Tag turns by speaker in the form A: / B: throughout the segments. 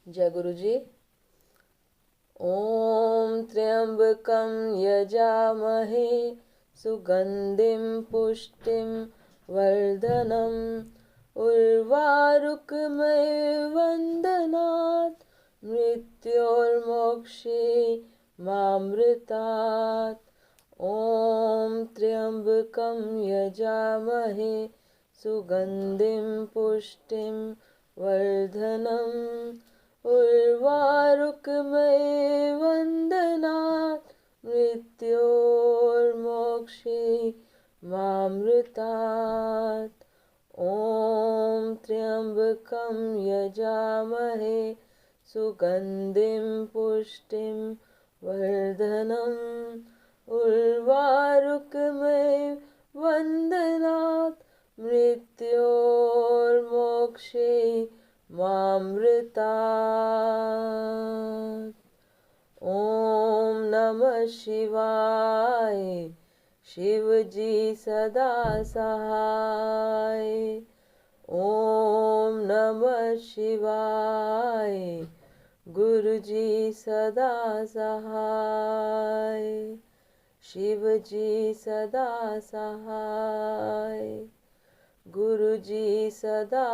A: जय गुरु जी। ॐ त्र्यंबकं यजामहे सुगंधिं पुष्टिं वर्धनम् उर्वारुकमिवन्दनात् मृत्योर्मोक्षे मामृतात्। ॐ त्र्यंबकं यजामहे सुगंधिं पुष्टिं वर्धनम् उर्वारुकमिवन्दनात् मृत्योर्मोक्षे मामृतात्। ॐ त्र्यंबकं यजामहे सुगंधिं पुष्टिं वर्धनम् उर्वारुकमिवन्दनात् मृत्योर्मोक्षे मामृतात्। ॐ नमः शिवाय। शिवजी सदा सहाय। ॐ नमः शिवाय। गुरुजी सदा सहाय। शिवजी सदा सहाय। गुरुजी सदा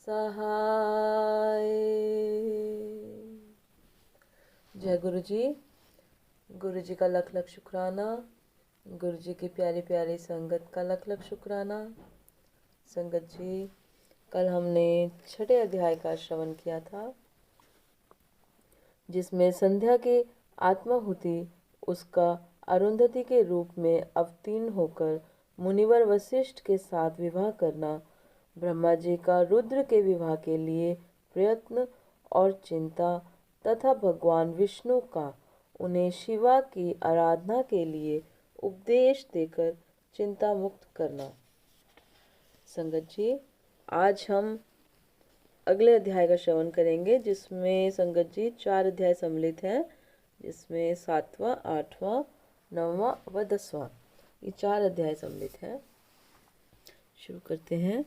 A: सहाय। जय गुरु जी। गुरु जी का लख लख शुक्राना। गुरु जी की प्यारी प्यारी संगत का लख लख शुक्राना। संगत जी, कल हमने 6ठे अध्याय का श्रवण किया था, जिसमें संध्या की आत्माहुति उसका अरुंधति के रूप में अवतीर्ण होकर मुनिवर वशिष्ठ के साथ विवाह करना, ब्रह्मा जी का रुद्र के विवाह के लिए प्रयत्न और चिंता तथा भगवान विष्णु का उन्हें शिवा की आराधना के लिए उपदेश देकर चिंता मुक्त करना। संगत जी, आज हम अगले अध्याय का श्रवण करेंगे, जिसमें संगत जी 4 अध्याय सम्मिलित हैं, जिसमें 7वां, 8वां, 9वां व 10वां, ये 4 अध्याय सम्मिलित हैं। शुरू करते हैं।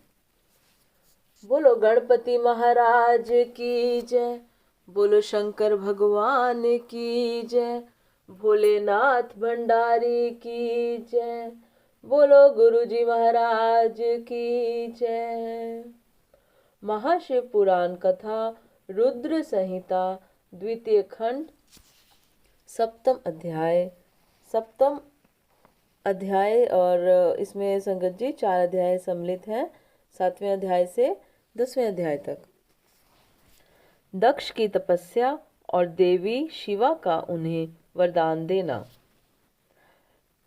A: बोलो गणपति महाराज की जय। बोलो शंकर भगवान की जय। भोलेनाथ भंडारी की जय। बोलो गुरुजी महाराज की जय। महाशिव पुराण कथा रुद्र संहिता द्वितीय खंड सप्तम अध्याय और इसमें संगत जी 4 अध्याय सम्मिलित हैं, 7वें अध्याय से 10वें अध्याय तक। दक्ष की तपस्या और देवी शिवा का उन्हें वरदान देना।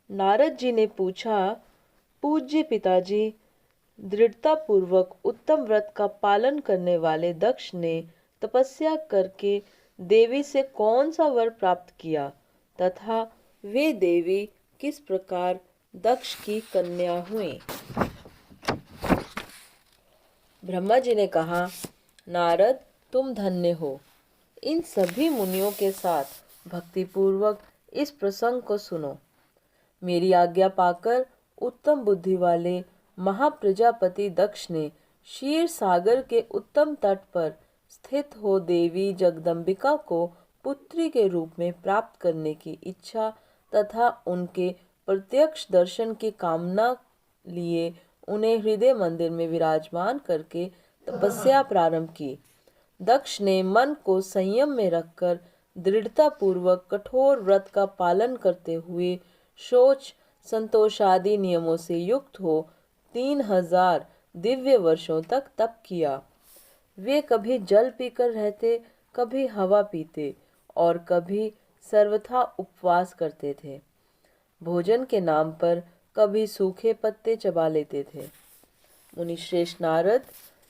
A: नारद जी ने पूछा, पूज्य पिताजी, दृढ़ता पूर्वक उत्तम व्रत का पालन करने वाले दक्ष ने तपस्या करके देवी से कौन सा वर प्राप्त किया तथा वे देवी किस प्रकार दक्ष की कन्या हुई? ब्रह्मा जी ने कहा, नारद, तुम धन्य हो। इन सभी मुनियों के साथ भक्ति पूर्वक इस प्रसंग को सुनो। मेरी आज्ञा पाकर उत्तम बुद्धि वाले महाप्रजापति दक्ष ने क्षीर सागर के उत्तम तट पर स्थित हो देवी जगदम्बिका को पुत्री के रूप में प्राप्त करने की इच्छा तथा उनके प्रत्यक्ष दर्शन की कामना लिए उन्हें हृदय मंदिर में विराजमान करके तपस्या प्रारंभ की। दक्ष ने मन को संयम में रखकर दृढ़ता पूर्वक कठोर व्रत का पालन करते हुए शौच संतोष आदि नियमों से युक्त हो 3000 दिव्य वर्षों तक तप किया। वे कभी जल पीकर रहते, कभी हवा पीते और कभी सर्वथा उपवास करते थे। भोजन के नाम पर कभी सूखे पत्ते चबा लेते थे। मुनि श्रेष्ठ नारद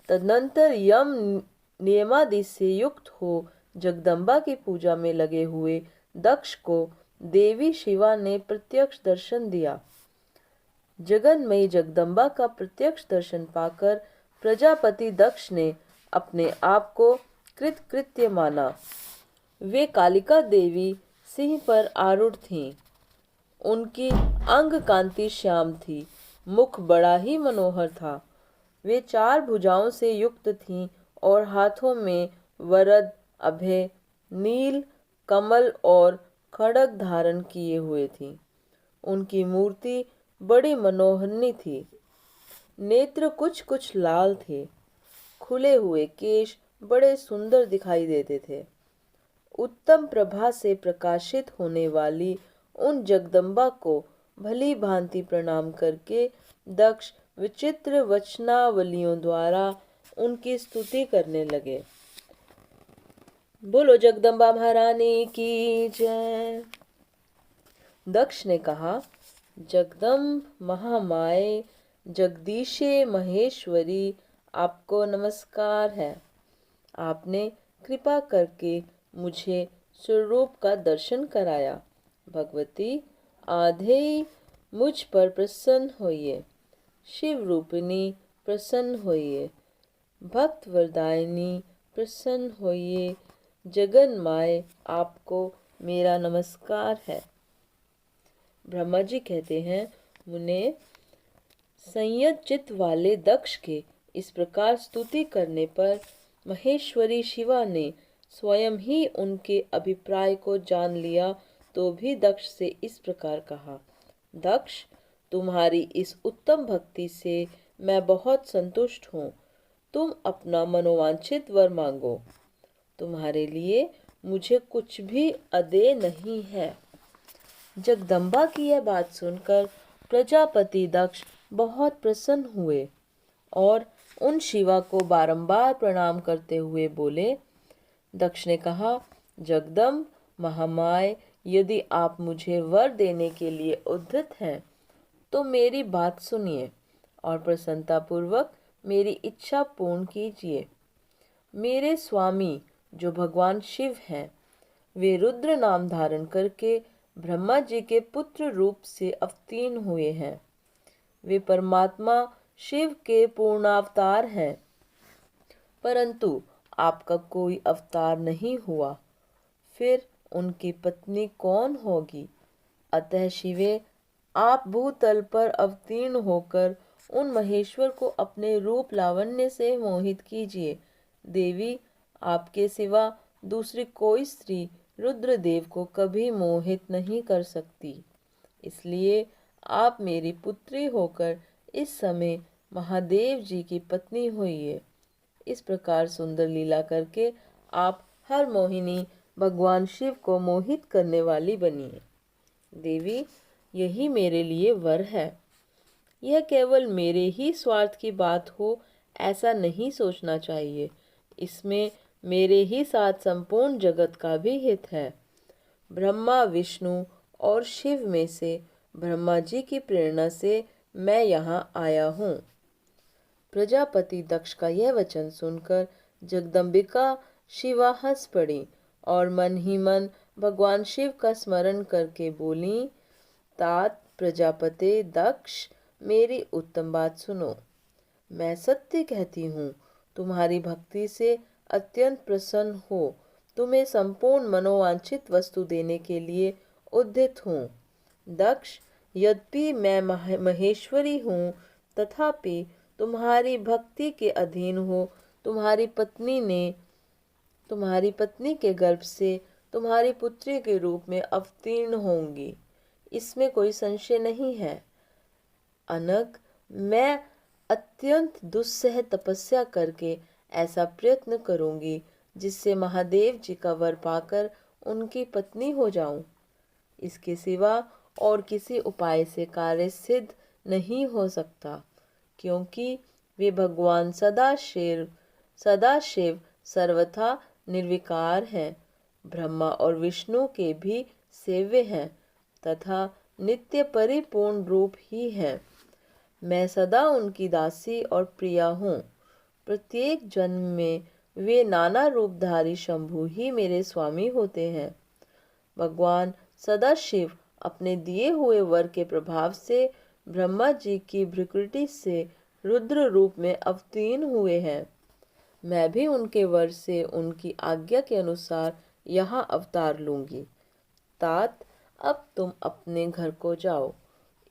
A: तदनंतर यम नियमादि से युक्त हो जगदम्बा की पूजा में लगे हुए दक्ष को देवी शिवा ने प्रत्यक्ष दर्शन दिया। जगन्मयी जगदम्बा का प्रत्यक्ष दर्शन पाकर प्रजापति दक्ष ने अपने आप को कृतकृत्य माना। वे कालिका देवी सिंह पर आरूढ़ थीं। उनकी अंग कांति श्याम थी, मुख बड़ा ही मनोहर था। वे 4 भुजाओं से युक्त थीं और हाथों में वरद अभय, नील, कमल और खड्ग धारण किए हुए थी। उनकी मूर्ति बड़ी मनोहरनी थी। नेत्र कुछ कुछ लाल थे। खुले हुए केश बड़े सुंदर दिखाई देते थे। उत्तम प्रभा से प्रकाशित होने वाली उन जगदम्बा को भली भांति प्रणाम करके दक्ष विचित्र वचनावलियों द्वारा उनकी स्तुति करने लगे। बोलो जगदम्बा महारानी की जय। दक्ष ने कहा, जगदम्ब महामाये जगदीशे महेश्वरी, आपको नमस्कार है। आपने कृपा करके मुझे स्वरूप का दर्शन कराया। भगवती आधेय मुझ पर प्रसन्न होइए। शिव रूपिणी प्रसन्न होइए। भक्त वरदायिनी प्रसन्न होइए। जगन माए आपको मेरा नमस्कार है। ब्रह्मा जी कहते हैं, मुने, संयत चित्त वाले दक्ष के इस प्रकार स्तुति करने पर महेश्वरी शिवा ने स्वयं ही उनके अभिप्राय को जान लिया तो भी दक्ष से इस प्रकार कहा, दक्ष, तुम्हारी इस उत्तम भक्ति से मैं बहुत संतुष्ट हूँ। तुम अपना मनोवांछित वर मांगो। तुम्हारे लिए मुझे कुछ भी अदेय नहीं है। जगदम्बा की यह बात सुनकर प्रजापति दक्ष बहुत प्रसन्न हुए और उन शिवा को बारंबार प्रणाम करते हुए बोले। दक्ष ने कहा, जगदम्ब महामाय, यदि आप मुझे वर देने के लिए उद्यत हैं तो मेरी बात सुनिए और प्रसन्नतापूर्वक मेरी इच्छा पूर्ण कीजिए। मेरे स्वामी जो भगवान शिव हैं, वे रुद्र नाम धारण करके ब्रह्मा जी के पुत्र रूप से अवतीर्ण हुए हैं। वे परमात्मा शिव के पूर्णावतार हैं, परंतु आपका कोई अवतार नहीं हुआ। फिर उनकी पत्नी कौन होगी? अतः शिवे, आप भूतल पर अवतीर्ण होकर उन महेश्वर को अपने रूप लावण्य से मोहित कीजिए। देवी, आपके सिवा दूसरी कोई स्त्री रुद्रदेव को कभी मोहित नहीं कर सकती। इसलिए आप मेरी पुत्री होकर इस समय महादेव जी की पत्नी होइए। इस प्रकार सुंदर लीला करके आप हर मोहिनी भगवान शिव को मोहित करने वाली बनिए। देवी, यही मेरे लिए वर है। यह केवल मेरे ही स्वार्थ की बात हो ऐसा नहीं सोचना चाहिए। इसमें मेरे ही साथ संपूर्ण जगत का भी हित है। ब्रह्मा, विष्णु और शिव में से ब्रह्मा जी की प्रेरणा से मैं यहाँ आया हूँ। प्रजापति दक्ष का यह वचन सुनकर जगदम्बिका शिवा हंस पड़ी और मन ही मन भगवान शिव का स्मरण करके बोली, तात प्रजापते दक्ष, मेरी उत्तम बात सुनो। मैं सत्य कहती हूँ, तुम्हारी भक्ति से अत्यंत प्रसन्न हो तुम्हें संपूर्ण मनोवांछित वस्तु देने के लिए उद्यत हूँ। दक्ष, यद्यपि मैं महेश्वरी हूँ, तथापि तुम्हारी भक्ति के अधीन हो तुम्हारी पत्नी के गर्भ से तुम्हारी पुत्री के रूप में अवतीर्ण होंगी, इसमें कोई संशय नहीं है। अनग, मैं अत्यंत दुस्सह तपस्या करके ऐसा प्रयत्न करूंगी जिससे महादेव जी का वर पाकर उनकी पत्नी हो जाऊं। इसके सिवा और किसी उपाय से कार्य सिद्ध नहीं हो सकता, क्योंकि वे भगवान सदाशिव सर्वथा निर्विकार हैं, ब्रह्मा और विष्णु के भी सेव्य हैं तथा नित्य परिपूर्ण रूप ही हैं। मैं सदा उनकी दासी और प्रिया हूँ। प्रत्येक जन्म में वे नाना रूपधारी शंभु ही मेरे स्वामी होते हैं। भगवान सदाशिव अपने दिए हुए वर के प्रभाव से ब्रह्मा जी की भ्रुकुटी से रुद्र रूप में अवतीर्ण हुए हैं। मैं भी उनके वर से उनकी आज्ञा के अनुसार यहाँ अवतार लूंगी। तात, अब तुम अपने घर को जाओ।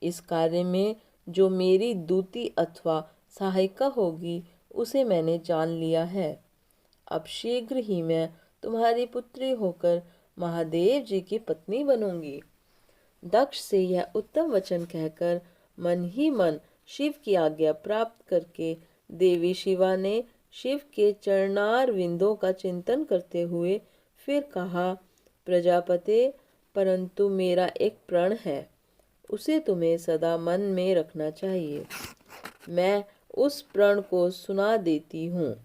A: इस कार्य में जो मेरी दूती अथवा सहायिका होगी उसे मैंने जान लिया है। अब शीघ्र ही मैं तुम्हारी पुत्री होकर महादेव जी की पत्नी बनूंगी। दक्ष से यह उत्तम वचन कहकर मन ही मन शिव की आज्ञा प्राप्त करके देवी शिवा ने शिव के चरणार विंदों का चिंतन करते हुए फिर कहा, प्रजापते, परंतु मेरा एक प्रण है, उसे तुम्हें सदा मन में रखना चाहिए। मैं उस प्रण को सुना देती हूँ,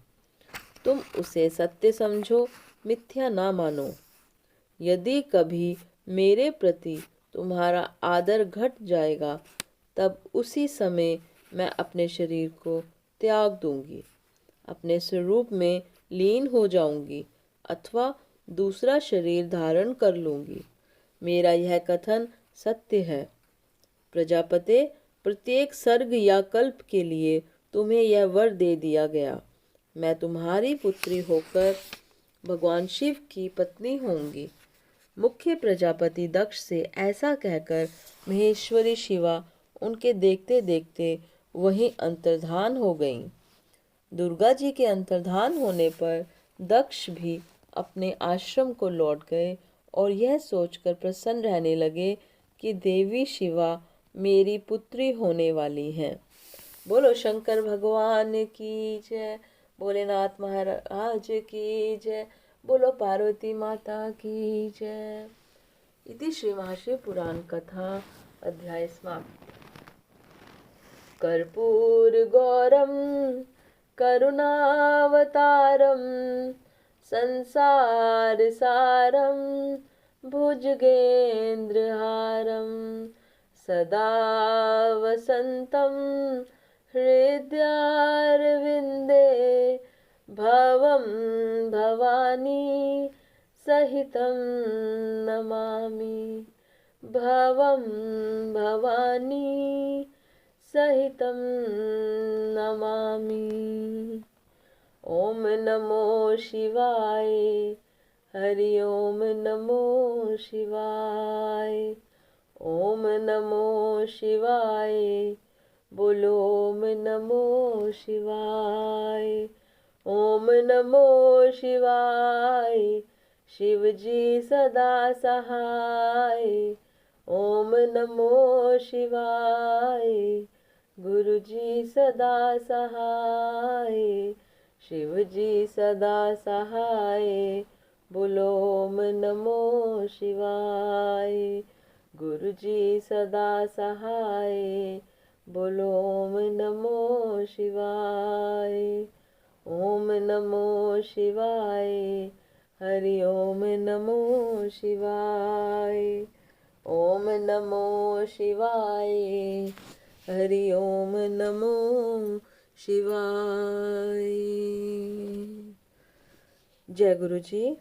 A: तुम उसे सत्य समझो, मिथ्या ना मानो। यदि कभी मेरे प्रति तुम्हारा आदर घट जाएगा, तब उसी समय मैं अपने शरीर को त्याग दूंगी, अपने स्वरूप में लीन हो जाऊंगी अथवा दूसरा शरीर धारण कर लूंगी। मेरा यह कथन सत्य है। प्रजापते, प्रत्येक सर्ग या कल्प के लिए तुम्हें यह वर दे दिया गया। मैं तुम्हारी पुत्री होकर भगवान शिव की पत्नी होंगी। मुख्य प्रजापति दक्ष से ऐसा कहकर महेश्वरी शिवा उनके देखते देखते वहीं अंतर्धान हो गईं। दुर्गा जी के अंतर्धान होने पर दक्ष भी अपने आश्रम को लौट गए और यह सोचकर प्रसन्न रहने लगे कि देवी शिवा मेरी पुत्री होने वाली हैं। बोलो शंकर भगवान की जय, भोलेनाथ महाराज की जय, बोलो पार्वती माता की जय। इति श्री महाशिव पुराण कथा अध्याय समाप्त। कर्पूर गौरम करुणावतारम संसार सारम भुजगेन्द्रहारम सदा वसंतं हृदयारविन्दे भवं भवानी सहितं नमामि, भवं भवानी सहितं नमामि। ओम नमो शिवाय, हरि ओम नमो शिवाय, ओम नमो शिवाय, बोलो ओम नमो शिवाय, ओम नमो शिवाय, शिव जी सदा सहाय, ओम नमो शिवाय, गुरु जी सदा सहाय, शिव जी सदा सहाय, बोलो ओम नमो शिवाय, गुरु जी सदा सहाय, बोलो ओम नमो शिवाय, ओम नमो शिवाय, हरि ओम नमो शिवाय, ओम नमो शिवाय, हरि ओम नमो शिवाय। जय गुरु जी।